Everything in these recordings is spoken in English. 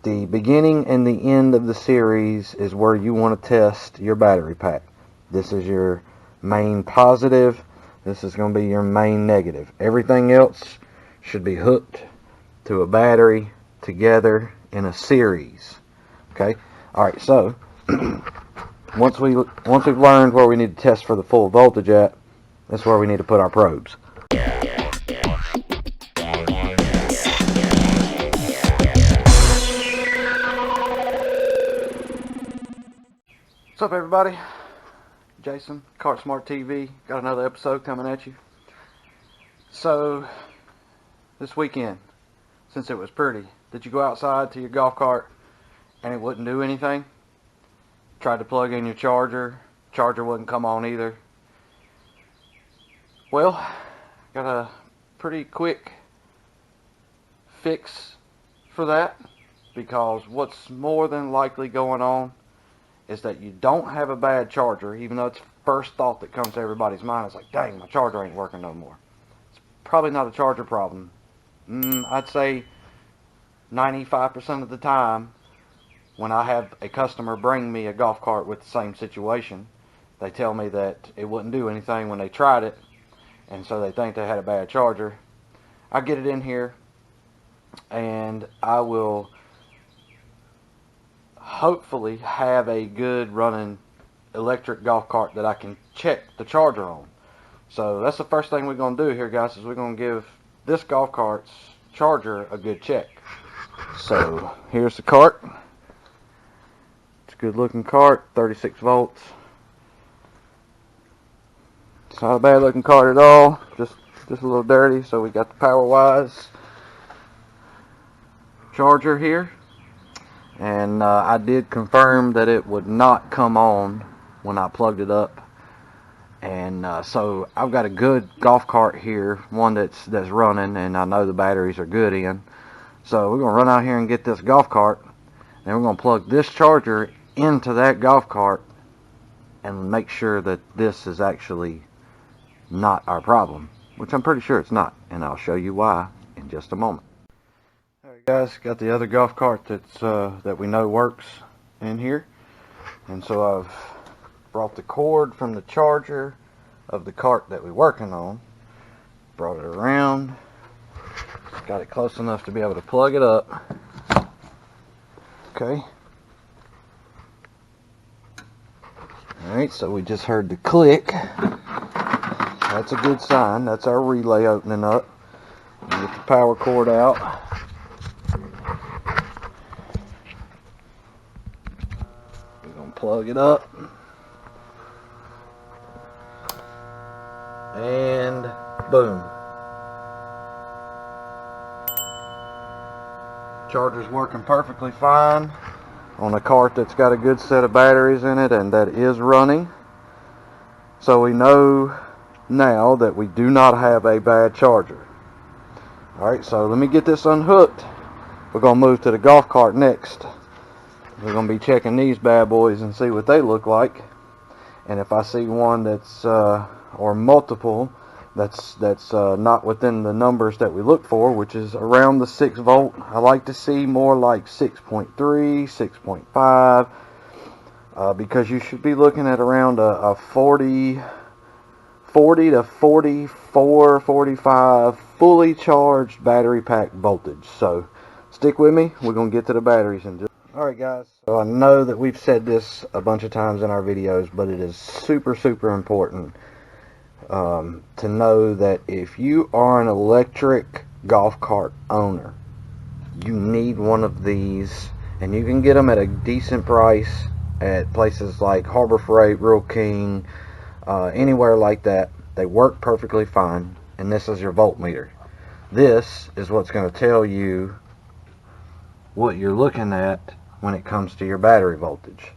The beginning and the end of the series is where you want to test your battery pack. This is your main positive. This is going to be your main negative. Everything else should be hooked to a battery together in a series. Okay? Alright, so once we've learned where we need to test for the full voltage at, that's where we need to put our probes. What's up, everybody? Jason, Kart Smart TV. Got another episode coming at you. So, this weekend, since it was pretty, did you go outside to your golf cart and it wouldn't do anything? Tried to plug in your charger wouldn't come on either. Well, got a pretty quick fix for that, because what's more than likely going on is that you don't have a bad charger, even though it's the first thought that comes to everybody's mind. It's like, dang, my charger ain't working no more. It's probably not a charger problem. I'd say 95% of the time, when I have a customer bring me a golf cart with the same situation, they tell me that it wouldn't do anything when they tried it, and so they think they had a bad charger. I get it in here, and I will hopefully have a good running electric golf cart that I can check the charger on. So that's the first thing we're going to do here, guys, is we're going to give this golf cart's charger a good check. So here's the cart. It's a good looking cart, 36 volts. It's not a bad looking cart at all, just a little dirty. So we got the PowerWise charger here. And I did confirm that it would not come on when I plugged it up. And so I've got a good golf cart here, one that's running, and I know the batteries are good in. So we're going to run out here and get this golf cart, and we're going to plug this charger into that golf cart and make sure that this is actually not our problem, which I'm pretty sure it's not, and I'll show you why in just a moment. Alright guys, got the other golf cart that we know works in here, and so I've brought the cord from the charger of the cart that we're working on, brought it around, got it close enough to be able to plug it up. Okay. Alright, so we just heard the click. That's a good sign. That's our relay opening up. Get the power cord out. Plug it up, and boom, charger's working perfectly fine on a cart that's got a good set of batteries in it and that is running. So we know now that we do not have a bad charger. Alright, so let me get this unhooked. We're going to move to the golf cart next. We're going to be checking these bad boys and see what they look like. And if I see one that's, or multiple, that's not within the numbers that we look for, which is around the 6 volt, I like to see more like 6.3, 6.5, because you should be looking at around a 40 to 44, 45 fully charged battery pack voltage. So stick with me. We're going to get to the batteries in just. Alright guys, so I know that we've said this a bunch of times in our videos, but it is super important to know that if you are an electric golf cart owner, you need one of these, and you can get them at a decent price at places like Harbor Freight, Real King, anywhere like that. They work perfectly fine, and this is your voltmeter. This is what's going to tell you what you're looking at when it comes to your battery voltage.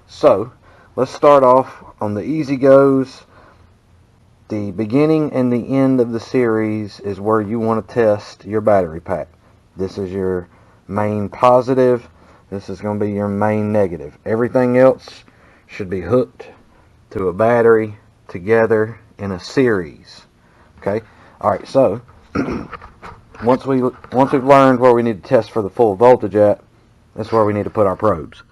So let's start off on the easy goes. The beginning and the end of the series is where you want to test your battery pack. This is your main positive. This is going to be your main negative. Everything else should be hooked to a battery together in a series. Okay. Alright, so once we've learned where we need to test for the full voltage at, That's where we need to put our probes.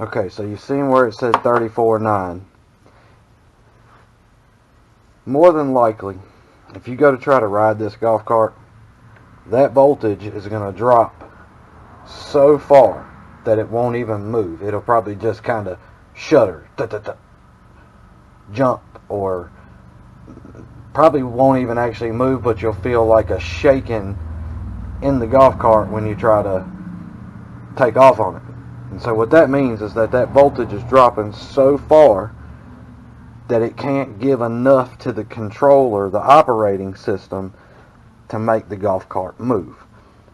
Okay, so you've seen where it says 34.9. More than likely, if you go to try to ride this golf cart, that voltage is going to drop so far that it won't even move. It'll probably just kind of shudder, jump, or probably won't even actually move, but you'll feel like a shaking in the golf cart when you try to take off on it. And so what that means is that that voltage is dropping so far that it can't give enough to the controller, the operating system, to make the golf cart move.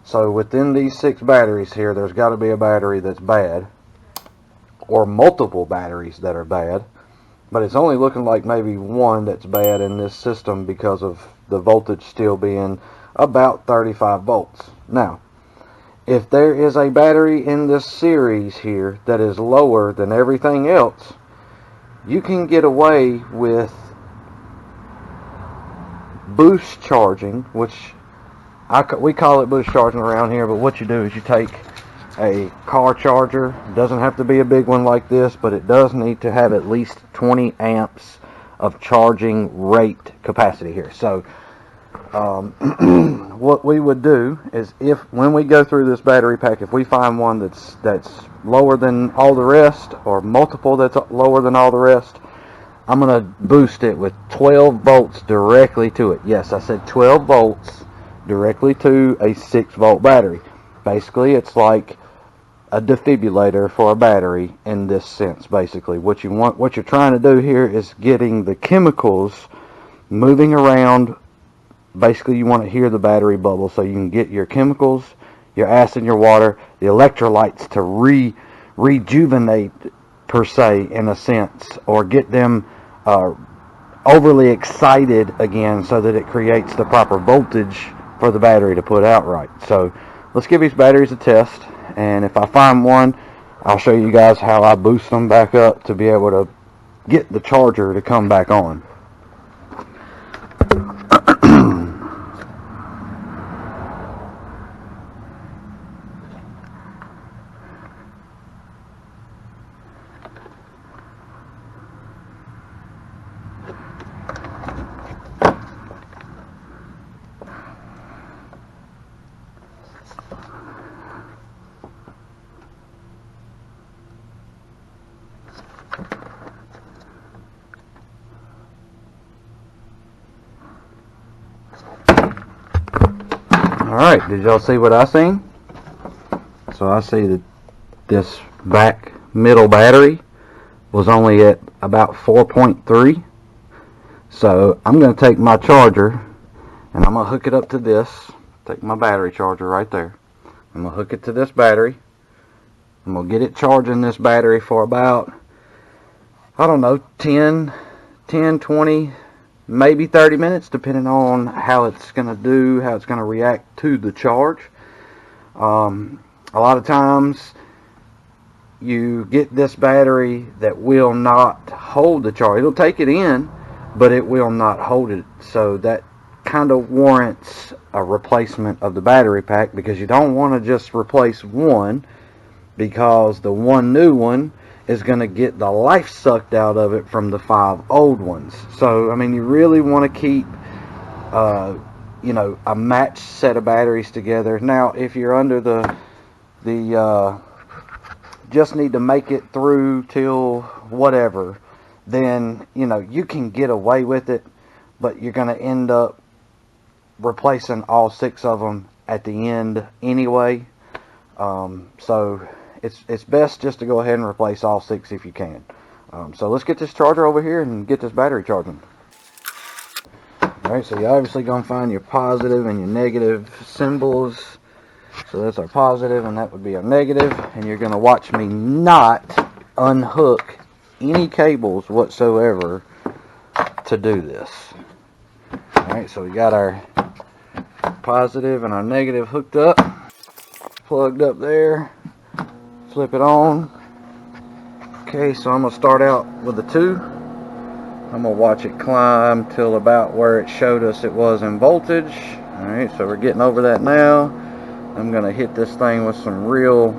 So within these 6 batteries here, there's got to be a battery that's bad, or multiple batteries that are bad, but it's only looking like maybe one that's bad in this system because of the voltage still being about 35 volts. Now, if there is a battery in this series here that is lower than everything else, you can get away with boost charging, which we call it boost charging around here, but what you do is you take a car charger. It doesn't have to be a big one like this, but it does need to have at least 20 amps of charging rate capacity here. So what we would do is, when we go through this battery pack, if we find one that's lower than all the rest, or multiple that's lower than all the rest, I'm going to boost it with 12 volts directly to it. Yes, I said 12 volts directly to a 6-volt battery. Basically, it's like a defibrillator for a battery in this sense. Basically, what you're trying to do here is getting the chemicals moving around. Basically, you want to hear the battery bubble so you can get your chemicals, your acid, your water, the electrolytes to rejuvenate, per se, in a sense, or get them overly excited again so that it creates the proper voltage for the battery to put out right. So let's give these batteries a test, and if I find one, I'll show you guys how I boost them back up to be able to get the charger to come back on. Alright, did y'all see what I seen? So I see that this back middle battery was only at about 4.3. So I'm going to take my charger and I'm going to hook it up to this. Take my battery charger right there. I'm going to hook it to this battery. I'm going to get it charging this battery for about, I don't know, 10, 20, maybe 30 minutes, depending on how it's going to do, how it's going to react to the charge. A lot of times you get this battery that will not hold the charge. It'll take it in, but it will not hold it. So that kind of warrants a replacement of the battery pack, because you don't want to just replace one, because the one new one is going to get the life sucked out of it from the 5 old ones. So, I mean, you really want to keep, a matched set of batteries together. Now, if you're under the just need to make it through till whatever, then, you can get away with it, but you're going to end up replacing all 6 of them at the end anyway. So it's best just to go ahead and replace all 6 if you can. So let's get this charger over here and get this battery charging. Alright, so you're obviously going to find your positive and your negative symbols. So that's our positive and that would be our negative. And you're going to watch me not unhook any cables whatsoever to do this. Alright, so we got our positive and our negative hooked up, plugged up there. Flip it on. Okay, so I'm going to start out with the 2. I'm going to watch it climb till about where it showed us it was in voltage. Alright, so we're getting over that now. I'm going to hit this thing with some real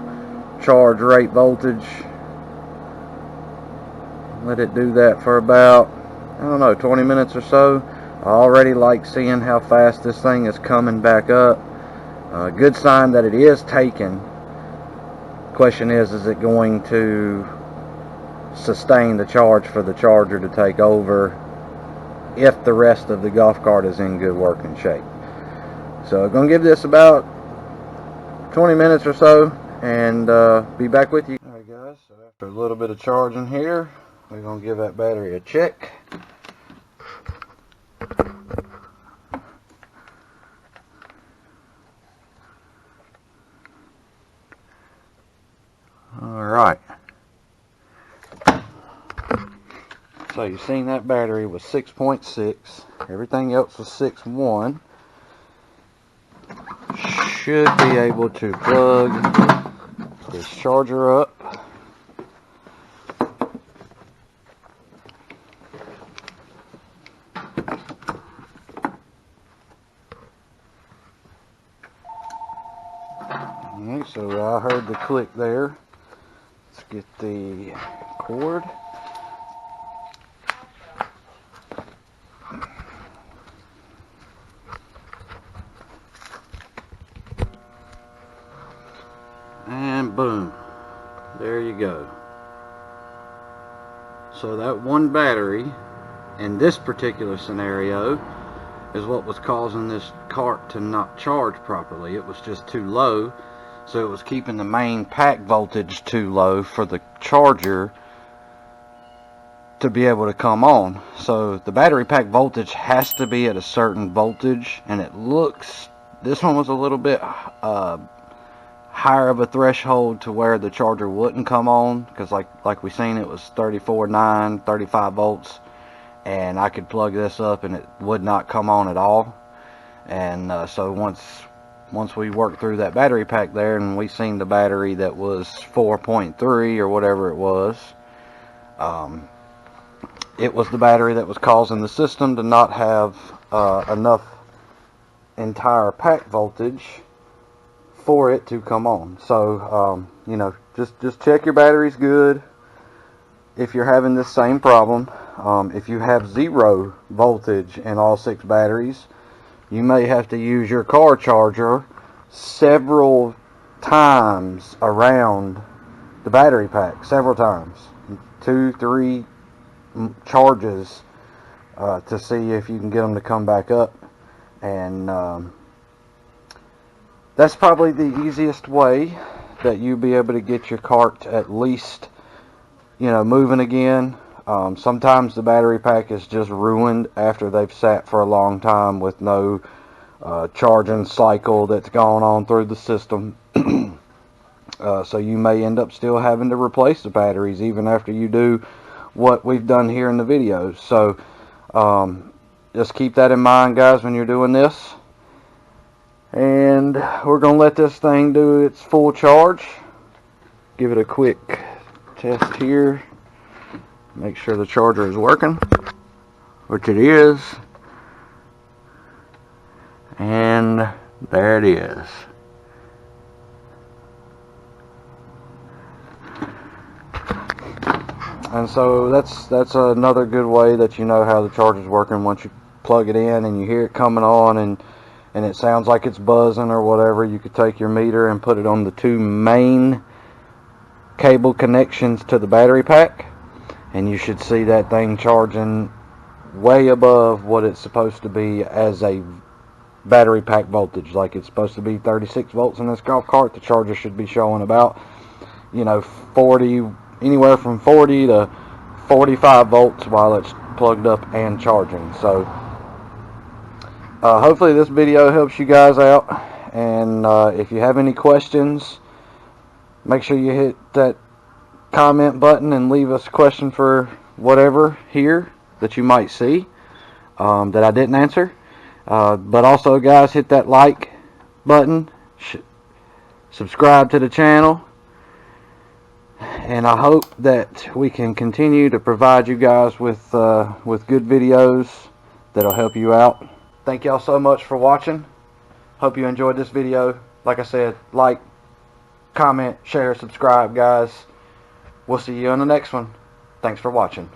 charge rate voltage. Let it do that for about, I don't know, 20 minutes or so. I already like seeing how fast this thing is coming back up. Good sign that it is taking. Question is it going to sustain the charge for the charger to take over if the rest of the golf cart is in good working shape? So I'm going to give this about 20 minutes or so and be back with you. Alright guys, so after a little bit of charging here, we're going to give that battery a check. Alright. So you've seen that battery was 6.6. Everything else was 6.1. Should be able to plug this charger up. Alright, so I heard the click there. Let's get the cord. And boom, there you go. So that one battery in this particular scenario is what was causing this cart to not charge properly. It was just too low, so it was keeping the main pack voltage too low for the charger to be able to come on. So the battery pack voltage has to be at a certain voltage, and it looks, this one was a little bit higher of a threshold to where the charger wouldn't come on, because like we seen, it was 34.9, 35 volts, and I could plug this up and it would not come on at all. And so once we worked through that battery pack there, and we seen the battery that was 4.3 or whatever it was the battery that was causing the system to not have enough entire pack voltage for it to come on. So you know, just check your batteries good if you're having this same problem. If you have 0 voltage in all 6 batteries, you may have to use your car charger several times around the battery pack, several times, 2-3 charges to see if you can get them to come back up. And that's probably the easiest way that you'll be able to get your cart at least, you know, moving again. Sometimes the battery pack is just ruined after they've sat for a long time with no charging cycle that's gone on through the system. So you may end up still having to replace the batteries even after you do what we've done here in the videos. So just keep that in mind, guys, when you're doing this. And we're going to let this thing do its full charge. Give it a quick test here. Make sure the charger is working, which it is. And there it is. And so that's another good way that you know how the charger is working. Once you plug it in and you hear it coming on and it sounds like it's buzzing or whatever, you could take your meter and put it on the 2 main cable connections to the battery pack, and you should see that thing charging way above what it's supposed to be as a battery pack voltage. Like it's supposed to be 36 volts in this golf cart. The charger should be showing about, you know, 40, anywhere from 40 to 45 volts while it's plugged up and charging. So hopefully this video helps you guys out, and if you have any questions, make sure you hit that comment button and leave us a question for whatever here that you might see that I didn't answer. But also, guys, hit that like button, subscribe to the channel, and I hope that we can continue to provide you guys with good videos that'll help you out. Thank y'all so much for watching. Hope you enjoyed this video. Like I said, like, comment, share, subscribe, guys. We'll see you on the next one. Thanks for watching.